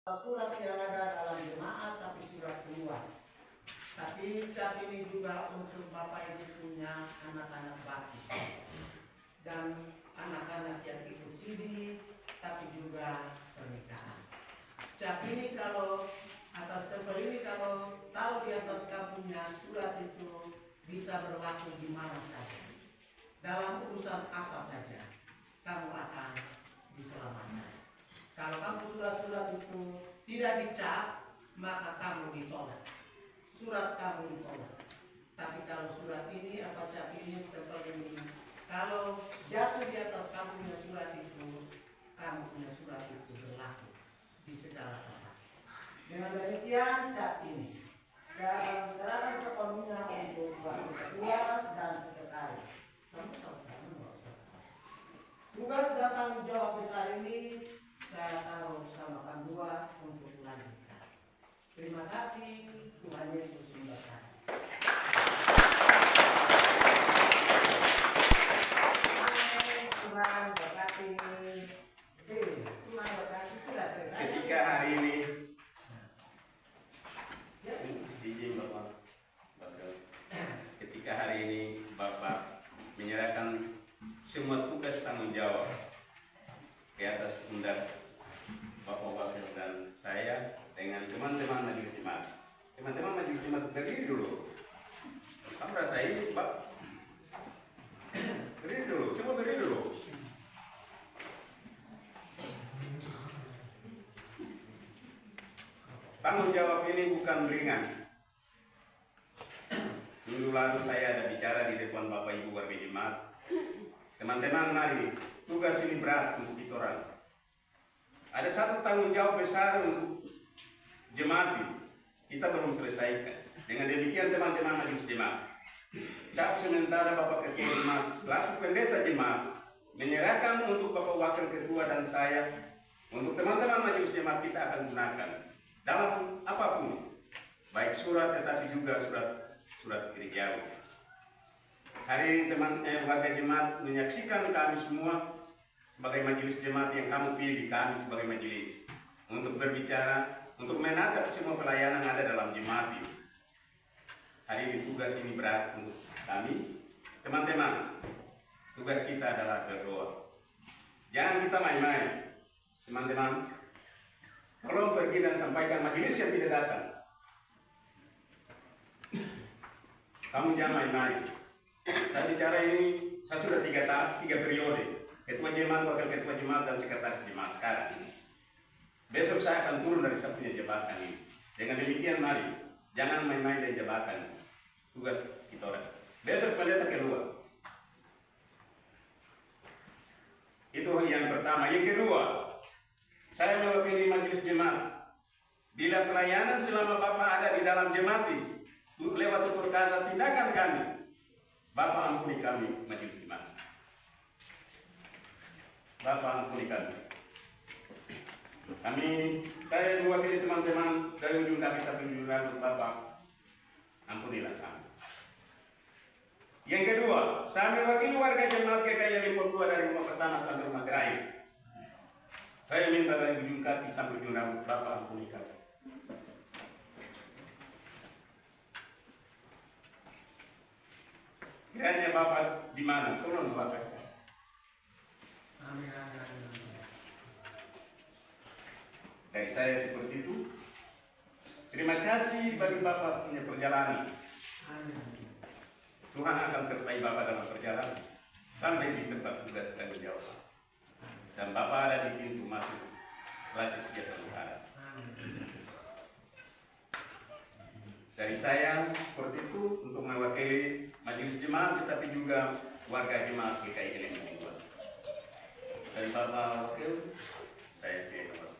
surat yang ada dalam jemaat tapi surat keluar. Tapi cap ini juga untuk Bapak Ibu punya anak-anak baptis dan anak-anak yang ikut sidi tapi juga pernikahan. Cap ini kalau atas tempel ini kalau tahu di atas kampungnya surat itu bisa berlaku di mana saja. Dalam urusan apa saja kamu akan diselamatkan. Kalau kamu surat-surat itu tidak dicap, maka kamu ditolak. Surat kamu ditolak. Tapi kalau surat ini apa cap ini stempel ini, kalau jatuh di atas kamu punya surat itu, kamu punya surat itu berlaku di segala tempat. Dengan demikian cap ini saya serahkan sepenuhnya untuk wakil ketua dan sekretaris. Kamu tahu kan? Tugas dan tanggung jawab besar ini saya taruh sama Pandua untuk melanjutkan. Terima kasih, Tuhan Yesus memberkati. Tuhan berkati. Tuhan berkati sudah selesai. Ketika hari ini, izin Bapak, ketika hari ini Bapak menyerahkan semua tugas tanggung jawab ke atas pundak Bapak Wakil dan saya dengan teman-teman majelis jemaat. Teman-teman majelis jemaat berdiri dulu. Kamu rasa ini Pak? Berdiri dulu, semua berdiri dulu. Tanggung jawab ini bukan ringan. Minggu lalu saya ada bicara di depan Bapak Ibu warga jemaat. Teman-teman mari, tugas ini berat untuk kita orang. Ada satu tanggung jawab besar untuk jemaat ini. Kita belum selesaikan. Dengan demikian teman-teman majelis jemaat, cap sementara Bapak Ketua Jemaat selaku pendeta jemaat menyerahkan untuk Bapak Wakil Ketua dan saya untuk teman-teman majelis jemaat kita akan gunakan dalam apapun, baik surat tetapi juga surat gerejawi. Hari ini warga jemaat menyaksikan kami semua sebagai majelis jemaat yang kamu pilih kami sebagai majelis untuk berbicara, untuk menatap semua pelayanan ada dalam jemaat ini. Hari ini tugas ini berat untuk kami. Teman-teman, tugas kita adalah berdoa. Jangan kita main-main. Teman-teman, tolong pergi dan sampaikan majelis yang tidak datang. Kamu jangan main-main. Saya bicara ini, saya sudah 3 periode. Ketua jemaat, wakil ketua jemaat, dan sekretaris jemaat sekarang. Besok saya akan turun dari saya punya jabatan ini. Dengan demikian mari, jangan main-main dari jabatan. Tugas kita orang. Besok pendeta keluar. Itu yang pertama. Yang kedua, saya mewakili majelis jemaat. Bila pelayanan selama Bapak ada di dalam jemaat ini, lewat tutur kata tindakan kami, Bapak ampuni kami majelis jemaat. Bapak ampuni kami. Saya mewakili teman-teman dari ujung kaki sampai ujung rambut Bapak, ampunilah kami. Yang kedua, saya mewakili warga jemaat GKI Limpur 2 dari rumah pertama sampai rumah terakhir. Saya minta dari ujung kaki sampai ujung rambut Bapak, ampuni kami. Kiranya Bapak di mana? Tolong Bapak. Amin. Dari saya seperti itu. Terima kasih bagi Bapak punya perjalanan. Amin. Tuhan akan sertai Bapak dalam perjalanan sampai di tempat tugas tanggung jawab. Dan Bapak ada di pintu masuk kelas sejahtera Tuhan. Dari saya seperti itu untuk mewakili majelis jemaat tetapi juga warga jemaat GKI Limpur 2. Dari Bapak Wakil, saya silakan.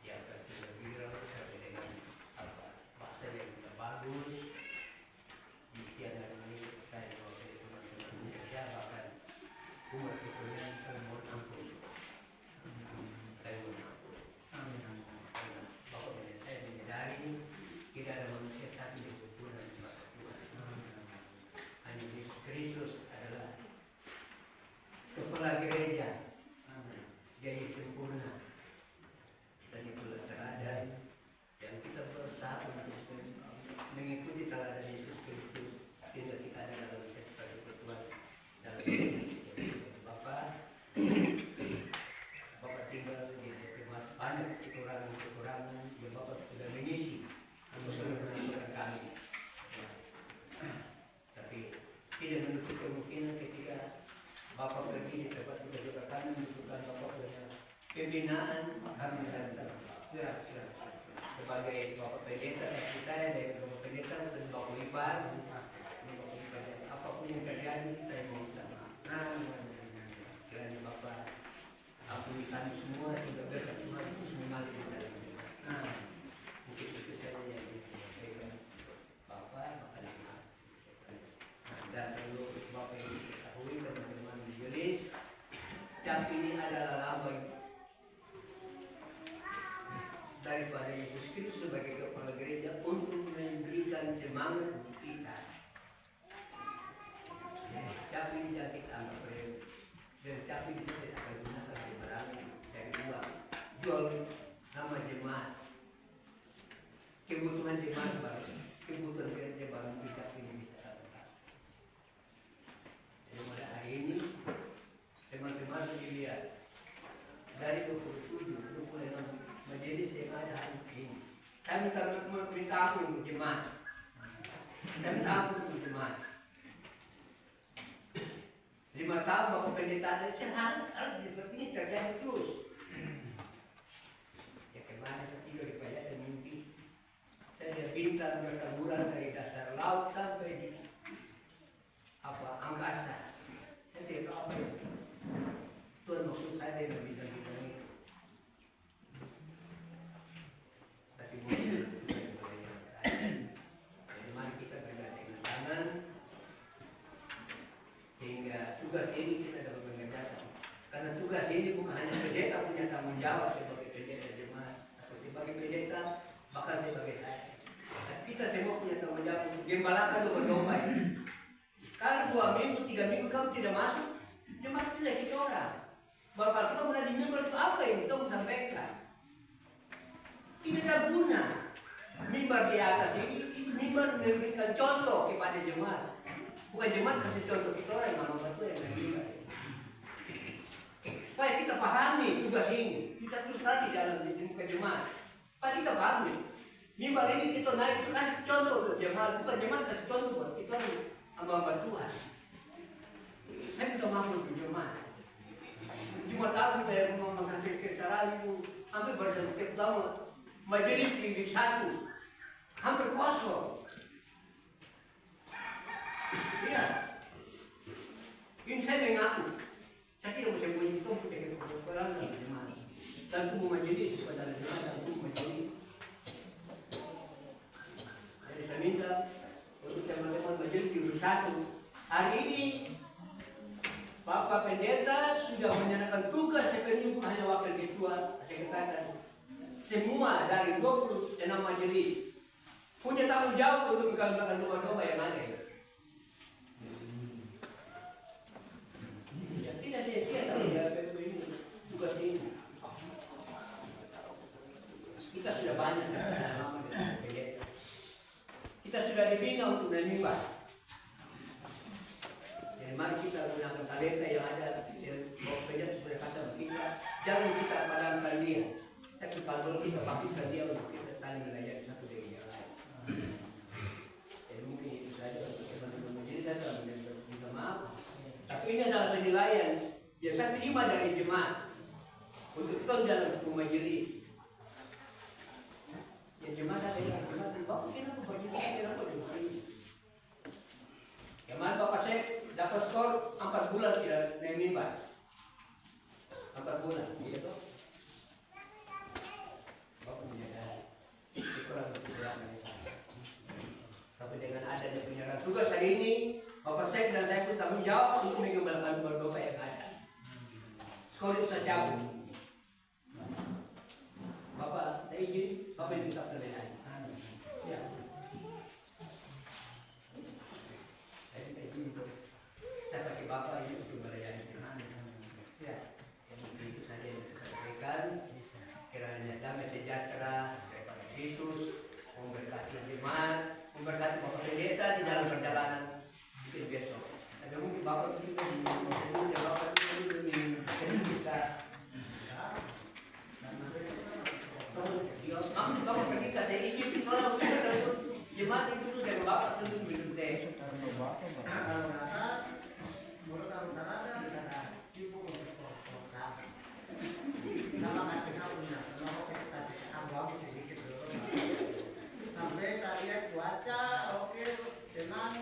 Yang pendeta kita dari Bapak pendeta dan Bapak Ipan, apapun yang terjadi saya minta maaf. Kiranya Bapak ampuni kami semua sehingga berkat Tuhan itu semua kita. Mungkin itu saja yang disampaikan Bapak maaf. Dan perlu Bapak ini ketahui teman-teman majelis, cap ini adalah lambang daripada Yesus Kristus sebagai kepala gereja untuk memberikan semangat untuk kita. Cap ini jangan kita anggap remeh. Dan cap ini kita tidak akan gunakan sembarangan dari uang. Jual nama jemaat. Kebutuhan jemaat baru, kebutuhan gereja baru kita ini bisa lakukan. Jadi pada hari ini teman-teman dilihat dari 27 majelis yang ada hari ini. Saya minta ampun untuk jemaat. Saya minta ampun untuk jemaat. 5 tahun Bapak pendeta harus seperti ini terjadi terus. Ya kemana saya tidur di payah dan mimpi. Saya bintang bertaburan dari dasar laut sampai di angkasa. Saya tidak tahu apa itu. Tuhan maksud saya dengan bintang-bintang itu. Tapi mungkin bukan yang saya. Jadi mari kita bergandengan tangan sehingga tugas ini kita dapat mengerjakan. Karena tugas ini bukan hanya pendeta punya tanggung jawab sebagai pendeta jemaat atau sebagai pendeta bahkan sebagai saya. Kita semua punya tanggung jawab untuk gembalakan domba-domba ini. Kalau 2 minggu, 3 minggu kamu tidak masuk, jemaat tidak kita orang. Bapak kita mulai di mimbar itu apa yang kita sampaikan? Tidak ada guna. Mimbar di atas ini, mimbar memberikan contoh kepada jemaat. Bukan jemaat kasih contoh kita orang yang membantu yang mimbar. Supaya kita pahami tugas ini, kita terus terang di dalam di muka jemaat. Supaya kita pahami. Mimbar ini kita naik itu kasih contoh untuk jemaat, bukan jemaat kasih contoh buat kita hamba Tuhan. Saya minta maaf untuk jemaat. Cuma tahu kita yang menghasil kesalahan itu hampir bersama pertama majelis di 1 hampir kosong. Iya. Ini saya mengaku. Saya tidak mau sembunyi itu untuk jaga kebenaran dan jemaat. Dan tubuh majelis pada jemaat dan tubuh majelis. Jadi saya minta untuk teman-teman majelis di 1 hari ini Bapak Pendeta sudah menyerahkan tugas sepenuhnya bukan hanya wakil ketua, saya katakan semua dari 26 majelis punya tanggung jawab untuk menggembalakan domba-domba yang ada ya. Tidak sia-sia tanggung jawab ini, tugas ini. Kita sudah banyak dalam pendeta. Kita sudah dibina untuk menimba. Jadi mari kita gunakan talenta yang ada Bapak pendeta sudah kasih kita. Jangan kita padamkan dia, tapi kalau kita pastikan dia untuk kita saling melayani satu dengan yang lain. Jadi mungkin itu saja untuk teman-teman. Jadi saya telah minta maaf. Tapi ini adalah penilaian yang saya terima dari jemaat untuk kita jalan hukum majelis. Ya jemaat ada yang jemaat Bapak kenapa majelis kenapa begini? Jemaat Bapak saya dapat skor 4 bulan tidak naik mimbar. 4 bulan, iya toh? Bapak menyadari, kurang berkurang. Tapi dengan adanya penyerahan tugas hari ini, Bapak saya dan saya pun tanggung jawab untuk mengembalikan domba yang ada. Skor itu saya cabut. Bapak, saya izin, Bapak yang tetap terlihat. Ya. Saya minta izin untuk saya pakai Bapak ini untuk melayani. Ya. Itu saja yang saya sampaikan. Kiranya damai sejahtera daripada Kristus memberkati jemaat, memberkati Bapak Pendeta di dalam perjalanan mungkin besok. Ada mungkin Bapak juga di Bapak juga di kita. Bapak pergi ke saya izin kalau kita jemaat itu dulu dari Bapak terus minum teh. tenang,